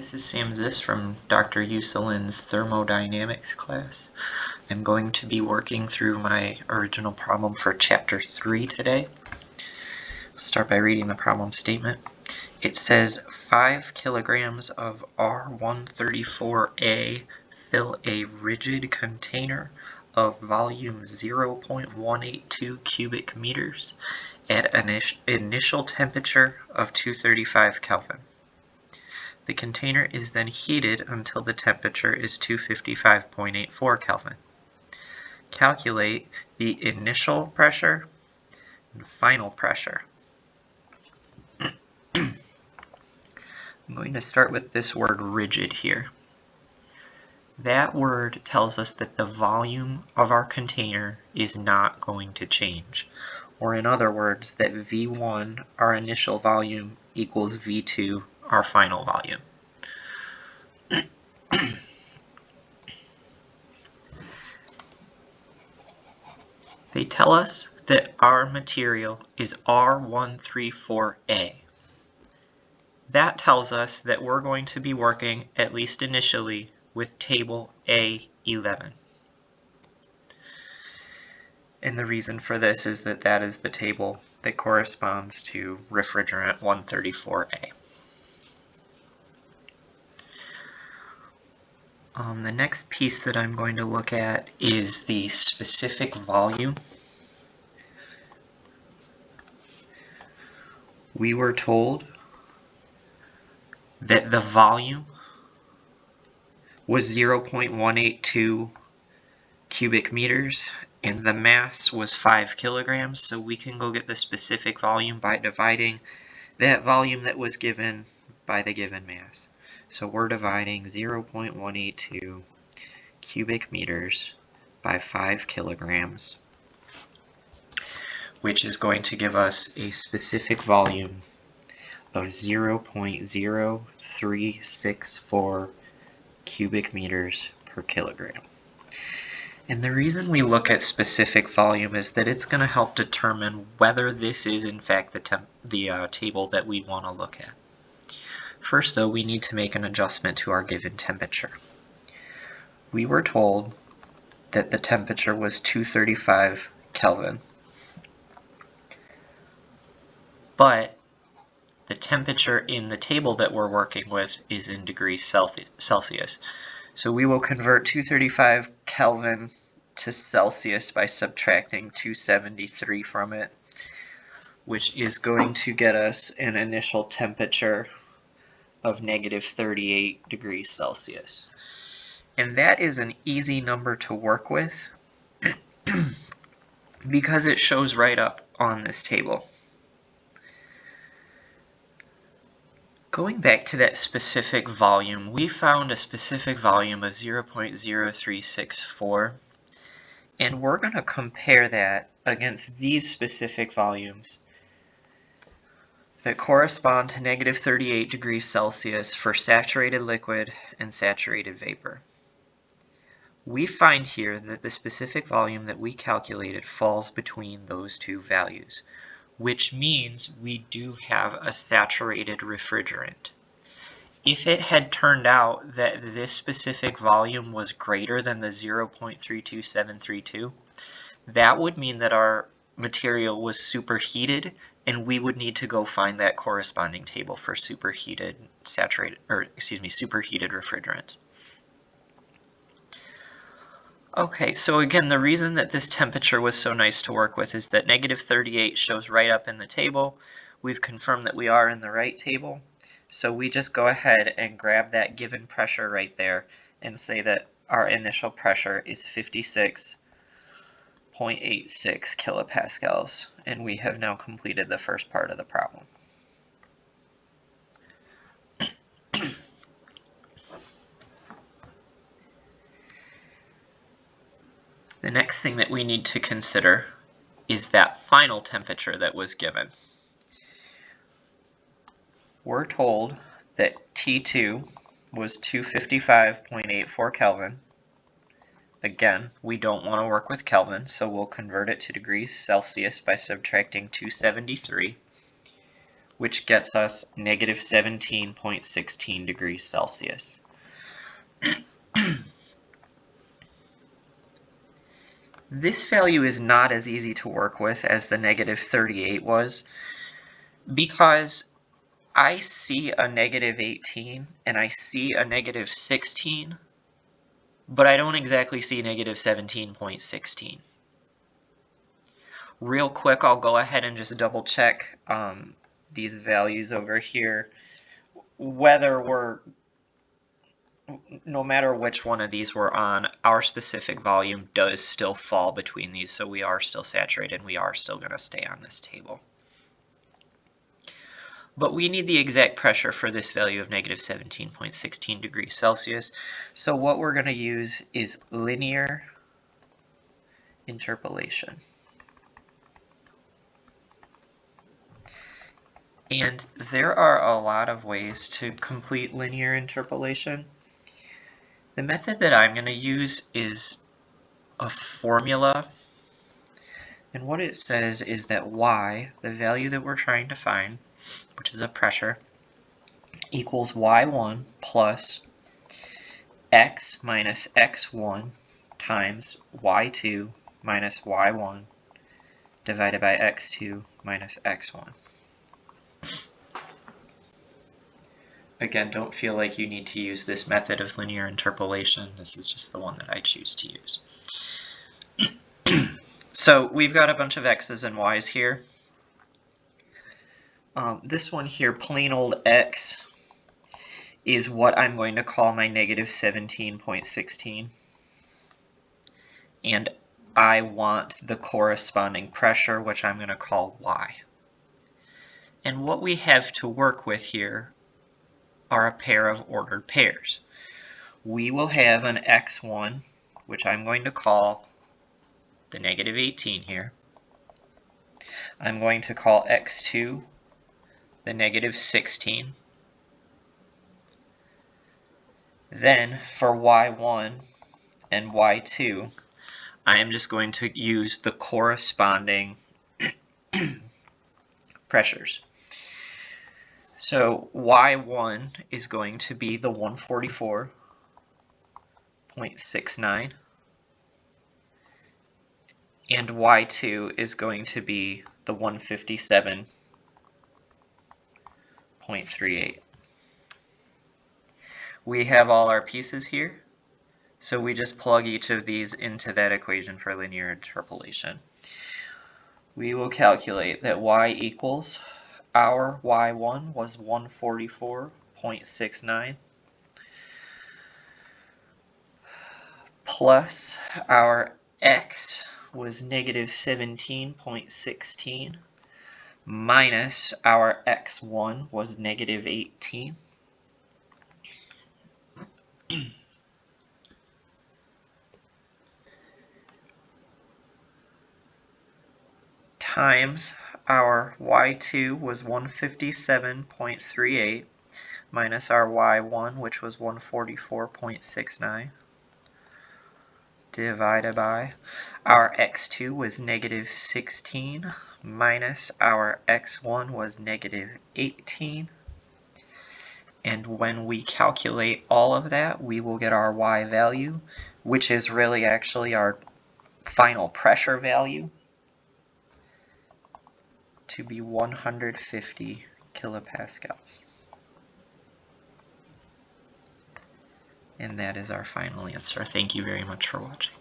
This is Sam Ziss from Dr. Uselin's Thermodynamics class. I'm going to be working through my original problem for Chapter 3 today. I'll start by reading the problem statement. It says 5 kilograms of R134A fill a rigid container of volume 0.182 cubic meters at an initial temperature of 235 Kelvin. The container is then heated until the temperature is 255.84 Kelvin. Calculate the initial pressure and final pressure. I'm going to start with this word rigid here. That word tells us that the volume of our container is not going to change. Or in other words, that V1, our initial volume, equals V2, our final volume. They tell us that our material is R134A. That tells us that we're going to be working, at least initially, with table A11. And the reason for this is that that is the table that corresponds to refrigerant 134A. The next piece that I'm going to look at is the specific volume. We were told that the volume was 0.182 cubic meters and the mass was 5 kilograms, so we can go get the specific volume by dividing that volume that was given by the given mass. So we're dividing 0.182 cubic meters by 5 kilograms, which is going to give us a specific volume of 0.0364 cubic meters per kilogram. And the reason we look at specific volume is that it's going to help determine whether this is in fact the table that we want to look at. First though, we need to make an adjustment to our given temperature. We were told that the temperature was 235 Kelvin, but the temperature in the table that we're working with is in degrees Celsius. So we will convert 235 Kelvin to Celsius by subtracting 273 from it, which is going to get us an initial temperature of negative 38 degrees Celsius. And that is an easy number to work with because it shows right up on this table. Going back to that specific volume, we found a specific volume of 0.0364, and we're going to compare that against these specific volumes that correspond to negative 38 degrees Celsius for saturated liquid and saturated vapor. We find here that the specific volume that we calculated falls between those two values, which means we do have a saturated refrigerant. If it had turned out that this specific volume was greater than the 0.32732, that would mean that our material was superheated, and we would need to go find that corresponding table for superheated refrigerants. Okay, so again, the reason that this temperature was so nice to work with is that negative 38 shows right up in the table. We've confirmed that we are in the right table, so we just go ahead and grab that given pressure right there and say that our initial pressure is 56.86 kilopascals, and we have now completed the first part of the problem. The next thing that we need to consider is that final temperature that was given. We're told that T2 was 255.84 Kelvin. Again, we don't want to work with Kelvin, so we'll convert it to degrees Celsius by subtracting 273. which gets us negative 17.16 degrees Celsius. This value is not as easy to work with as the negative 38 was, because I see a negative 18 and I see a negative 16, but I don't exactly see negative 17.16. Real quick, I'll go ahead and just double check these values over here, no matter which one of these we're on, our specific volume does still fall between these, so we are still saturated and we are still going to stay on this table. But we need the exact pressure for this value of negative 17.16 degrees Celsius, so what we're going to use is linear interpolation. And there are a lot of ways to complete linear interpolation. The method that I'm going to use is a formula, and what it says is that y, the value that we're trying to find, which is a pressure, equals y1 plus x minus x1 times y2 minus y1 divided by x2 minus x1. Again, don't feel like you need to use this method of linear interpolation. This is just the one that I choose to use. So we've got a bunch of x's and y's here. This one here, plain old x, is what I'm going to call my negative 17.16. And I want the corresponding pressure, which I'm going to call y. And what we have to work with here are a pair of ordered pairs. We will have an x1, which I'm going to call the negative 18 here. I'm going to call x2 the negative 16. Then for y1 and y2, I am just going to use the corresponding pressures. So y1 is going to be the 144.69, and y2 is going to be the 157.38. We have all our pieces here, so we just plug each of these into that equation for linear interpolation. We will calculate that y equals, our y1 was 144.69 plus our x was negative 17.16 minus our x1 was negative 18 times our y2 was 157.38 minus our y1, which was 144.69, divided by our x2 was negative 16 minus our x1 was negative 18. And when we calculate all of that, we will get our y value, which is really actually our final pressure value, to be 150 kilopascals. And that is our final answer. Thank you very much for watching.